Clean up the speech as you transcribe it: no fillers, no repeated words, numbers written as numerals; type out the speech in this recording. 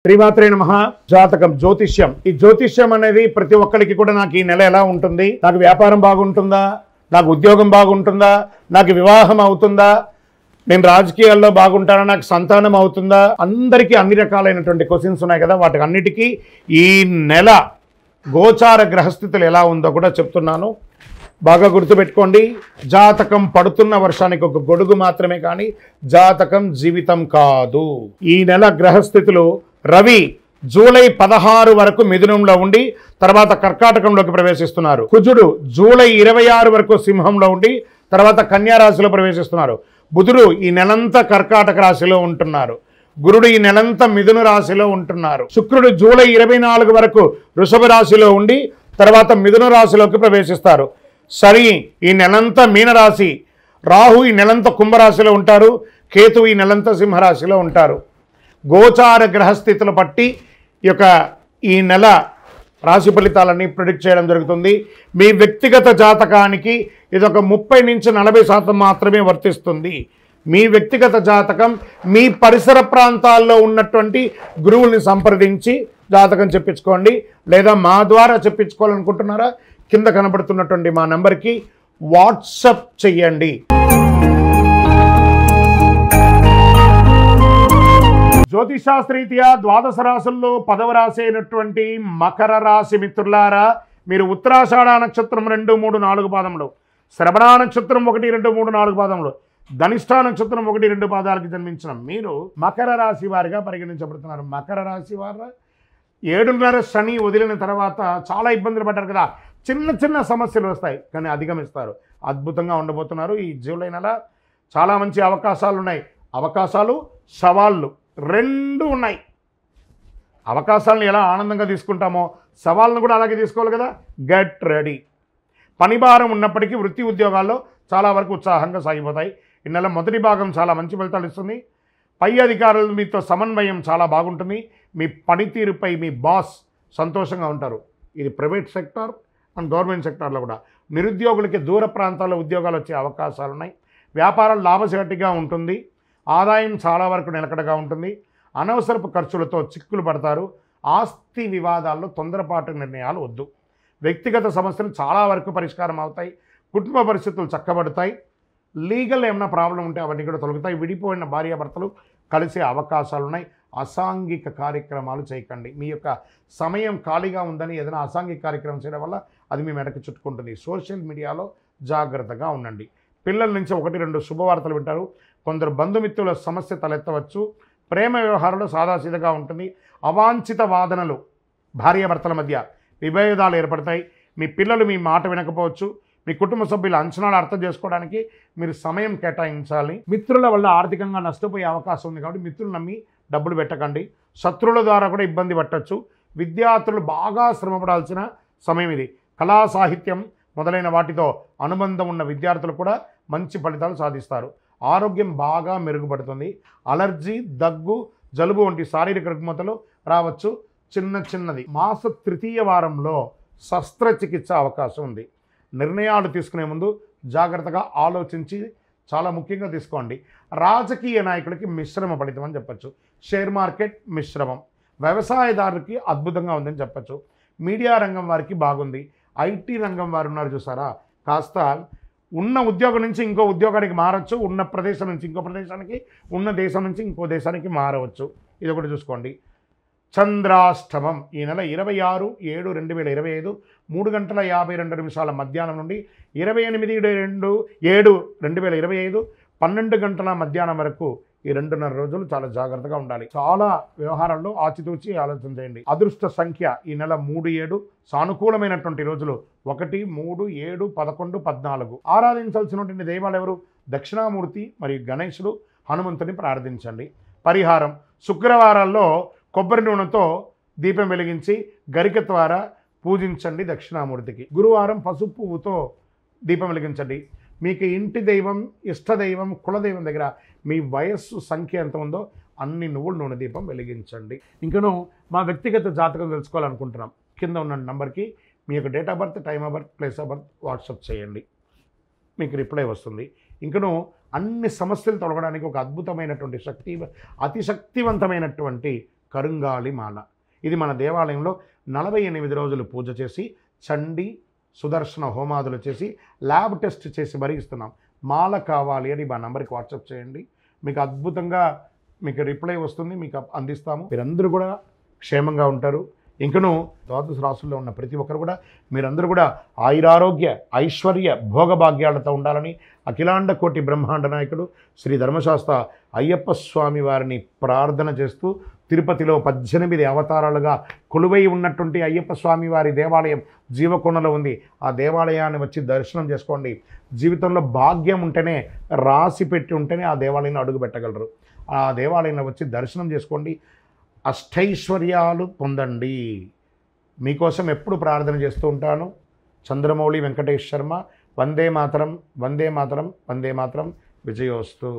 శ్రీమాత్రే నమః. జాతకం జ్యోతిష్యం. ఈ జ్యోతిష్యం అనేది ప్రతి ఒక్కరికి కూడా నాకు ఈ నెల ఎలా ఉంటుంది, నాకు వ్యాపారం బాగుంటుందా, నాకు ఉద్యోగం బాగుంటుందా, నాకు వివాహం అవుతుందా, నేను రాజకీయాల్లో బాగుంటానా, నాకు సంతానం అవుతుందా, అందరికీ అన్ని రకాలైనటువంటి క్వశ్చన్స్ ఉన్నాయి కదా. వాటికి అన్నిటికీ ఈ నెల గోచార గ్రహస్థితులు ఎలా ఉందో కూడా చెప్తున్నాను. బాగా గుర్తుపెట్టుకోండి. జాతకం పడుతున్న వర్షానికి ఒక గొడుగు మాత్రమే, కానీ జాతకం జీవితం కాదు. ఈ నెల గ్రహస్థితులు: రవి జూలై 16 వరకు మిథునంలో ఉండి తర్వాత కర్కాటకంలోకి ప్రవేశిస్తున్నారు. కుజుడు జూలై 26 వరకు సింహంలో ఉండి తర్వాత కన్యా రాశిలో ప్రవేశిస్తున్నారు. బుధుడు ఈ నెలంతా కర్కాటక రాశిలో ఉంటున్నారు. గురుడు ఈ నెలంతా మిథున రాశిలో ఉంటున్నారు. శుక్రుడు జూలై 24 వరకు వృషభ రాశిలో ఉండి తర్వాత మిథున రాశిలోకి ప్రవేశిస్తారు. శని ఈ నెలంతా మీనరాశి, రాహు ఈ నెలంతా కుంభరాశిలో ఉంటారు, కేతు ఈ నెలంతా సింహరాశిలో ఉంటారు. గోచార గ్రహస్థితులు బట్టి ఈ నెల రాశి ఫలితాలన్నీ ప్రిడిక్ట్ చేయడం జరుగుతుంది. మీ వ్యక్తిగత జాతకానికి ఇదొక 30 నుంచి 40% మాత్రమే వర్తిస్తుంది. మీ వ్యక్తిగత జాతకం మీ పరిసర ప్రాంతాల్లో ఉన్నటువంటి గురువుల్ని సంప్రదించి జాతకం చెప్పించుకోండి. లేదా మా ద్వారా చెప్పించుకోవాలనుకుంటున్నారా, కింద కనబడుతున్నటువంటి మా నెంబర్కి వాట్సప్ చెయ్యండి. జ్యోతిషాస్త్రరీత్యా ద్వాదశ రాశుల్లో 10వ రాశి అయినటువంటి మకర రాశి మిత్రులారా, మీరు ఉత్తరాషాఢ నక్షత్రం 2, 3, 4 పాదములు, శ్రవణ నక్షత్రం 1, 2, 3, 4 పాదములు, ధనిష్ఠ నక్షత్రం 1, 2 పాదాలకు జన్మించిన మీరు మకర రాశి వారిగా పరిగణించబడుతున్నారు. మకర రాశి వారు 7.5 శని వదిలిన తర్వాత చాలా ఇబ్బందులు పడ్డారు కదా. చిన్న చిన్న సమస్యలు వస్తాయి, కానీ అధిగమిస్తారు. అద్భుతంగా ఉండబోతున్నారు. ఈ జూలై నెల చాలా మంచి అవకాశాలు ఉన్నాయి. అవకాశాలు, సవాళ్ళు రెండు ఉన్నాయి. అవకాశాలను ఎలా ఆనందంగా తీసుకుంటామో సవాళ్ళను కూడా అలాగే తీసుకోవాలి కదా. Get ready. పని భారం ఉన్నప్పటికీ వృత్తి ఉద్యోగాల్లో చాలా వరకు ఉత్సాహంగా సాగిపోతాయి. ఈ నెల మొదటి భాగం చాలా మంచి ఫలితాలు ఇస్తుంది. పై అధికారులు మీతో సమన్వయం చాలా బాగుంటుంది. మీ పనితీరుపై మీ బాస్ సంతోషంగా ఉంటారు. ఇది ప్రైవేట్ సెక్టార్ అండ్ గవర్నమెంట్ సెక్టార్లో కూడా. నిరుద్యోగులకి దూర ప్రాంతాల్లో ఉద్యోగాలు వచ్చే అవకాశాలు ఉన్నాయి. వ్యాపారం లాభసాటిగా ఉంటుంది. ఆదాయం చాలా వరకు నిలకడగా ఉంటుంది. అనవసరపు ఖర్చులతో చిక్కులు పడతారు. ఆస్తి వివాదాల్లో తొందరపాటు నిర్ణయాలు వద్దు. వ్యక్తిగత సమస్యలు చాలా వరకు పరిష్కారం అవుతాయి. కుటుంబ పరిస్థితులు చక్కబడతాయి. లీగల్ ఏమైనా ప్రాబ్లం ఉంటే అవన్నీ కూడా తొలగుతాయి. విడిపోయిన భార్యాభర్తలు కలిసే అవకాశాలు ఉన్నాయి. అసాంఘిక కార్యక్రమాలు చేయకండి. మీ యొక్క సమయం ఖాళీగా ఉందని ఏదైనా అసాంఘిక కార్యక్రమం చేయడం వల్ల అది మీ మెడకు చుట్టుకుంటుంది. సోషల్ మీడియాలో జాగ్రత్తగా ఉండండి. పిల్లల నుంచి 1-2 శుభవార్తలు వింటారు. కొందరు బంధుమిత్రుల సమస్య తలెత్తవచ్చు. ప్రేమ వ్యవహారంలో సాదాసీదగా ఉంటుంది. అవాంఛిత వాదనలు, భార్యాభర్తల మధ్య విభేదాలు ఏర్పడతాయి. మీ పిల్లలు మీ మాట వినకపోవచ్చు. మీ కుటుంబ సభ్యుల అంచనాలు అర్థం చేసుకోవడానికి మీరు సమయం కేటాయించాలి. మిత్రుల వల్ల ఆర్థికంగా నష్టపోయే అవకాశం ఉంది కాబట్టి మిత్రులు నమ్మి డబ్బులు పెట్టకండి. శత్రువుల ద్వారా కూడా ఇబ్బంది పట్టచ్చు. విద్యార్థులు బాగా శ్రమపడాల్సిన సమయం ఇది. కళా సాహిత్యం మొదలైన వాటితో అనుబంధం ఉన్న విద్యార్థులు కూడా మంచి ఫలితాలు సాధిస్తారు. ఆరోగ్యం బాగా మెరుగుపడుతుంది. అలర్జీ, దగ్గు, జలుబు వంటి శారీరక రుగ్మతలు రావచ్చు. చిన్నది. మాస 3వ వారంలో శస్త్రచికిత్స అవకాశం ఉంది. నిర్ణయాలు తీసుకునే ముందు జాగ్రత్తగా ఆలోచించి చాలా ముఖ్యంగా తీసుకోండి. రాజకీయ నాయకులకి మిశ్రమ ఫలితం అని చెప్పచ్చు. షేర్ మార్కెట్ మిశ్రమం. వ్యవసాయదారులకి అద్భుతంగా ఉందని చెప్పచ్చు. మీడియా రంగం వారికి బాగుంది. ఐటీ రంగం వారు ఉన్నారు చూసారా, కాస్త ఉన్న ఉద్యోగం నుంచి ఇంకో ఉద్యోగానికి మారచ్చు. ఉన్న ప్రదేశం నుంచి ఇంకో ప్రదేశానికి, ఉన్న దేశం నుంచి ఇంకో దేశానికి మారవచ్చు. ఇది ఒకటి చూసుకోండి. చంద్రాష్టమం ఈ నెల 26/7/2025 3:52 మధ్యాహ్నం నుండి 28/7/2025 12 గంటల మధ్యాహ్నం వరకు ఈ 2.5 రోజులు చాలా జాగ్రత్తగా ఉండాలి. చాలా వ్యవహారాల్లో ఆచితూచి ఆలోచన చేయండి. అదృష్ట సంఖ్య ఈ నెల 3, 7. సానుకూలమైనటువంటి రోజులు 1, 3, 7, 11, 14. ఆరాధించాల్సినటువంటి దైవాలు ఎవరు? దక్షిణామూర్తి మరియు గణేశుడు, హనుమంతుని ప్రార్థించండి. పరిహారం: శుక్రవారాల్లో కొబ్బరి నూనెతో దీపం వెలిగించి గరిక ద్వారా పూజించండి దక్షిణామూర్తికి. గురువారం పసుపు పువ్వుతో దీపం వెలిగించండి. మీకు ఇంటి దైవం, ఇష్టదైవం, కులదైవం దగ్గర మీ వయస్సు సంఖ్య ఎంత ఉందో అన్ని నువ్వుల నూనె దీపం వెలిగించండి. ఇంకను మా వ్యక్తిగత జాతకం తెలుసుకోవాలనుకుంటున్నాం. కింద ఉన్న నంబర్కి మీ యొక్క date of birth, time of birth, place of birth WhatsApp చేయండి. మీకు రిప్లై వస్తుంది. ఇంకను అన్ని సమస్యలు తొలగడానికి ఒక అద్భుతమైనటువంటి అతి శక్తివంతమైనటువంటి కరుంగాలి మాల. ఇది మన దేవాలయంలో 48 రోజులు పూజ చేసి చండి సుదర్శన హోమాదులు చేసి ల్యాబ్ టెస్ట్ చేసి మరీ ఇస్తున్నాం. మాల కావాలి అని మా నంబర్కి వాట్సాప్ చేయండి, మీకు అద్భుతంగా మీకు రిప్లై వస్తుంది, మీకు అందిస్తాము. మీరందరూ కూడా క్షేమంగా ఉంటారు. ఇంకను ద్వాదశ రాశుల్లో ఉన్న ప్రతి ఒక్కరు కూడా మీరందరూ కూడా ఆయురారోగ్య ఐశ్వర్య భోగభాగ్యాలతో ఉండాలని అఖిలాండ కోటి బ్రహ్మాండ నాయకుడు శ్రీ ధర్మశాస్త్ర అయ్యప్ప స్వామి వారిని ప్రార్థన చేస్తూ, తిరుపతిలో 18 అవతారాలుగా కొలువై ఉన్నటువంటి అయ్యప్ప స్వామి వారి దేవాలయం జీవకొండలో ఉంది. ఆ దేవాలయాన్ని వచ్చి దర్శనం చేసుకోండి. జీవితంలో భాగ్యం ఉంటేనే, రాసి పెట్టి ఉంటేనే ఆ దేవాలయంలో అడుగు పెట్టగలరు. ఆ దేవాలయంలో వచ్చి దర్శనం చేసుకోండి, అష్టైశ్వర్యాలు పొందండి. మీకోసం ఎప్పుడు ప్రార్థన చేస్తూ ఉంటాను. చంద్రమౌళి వెంకటేష్ శర్మ. వందే మాతరం, వందే మాతరం, వందే మాతరం. విజయోస్తు.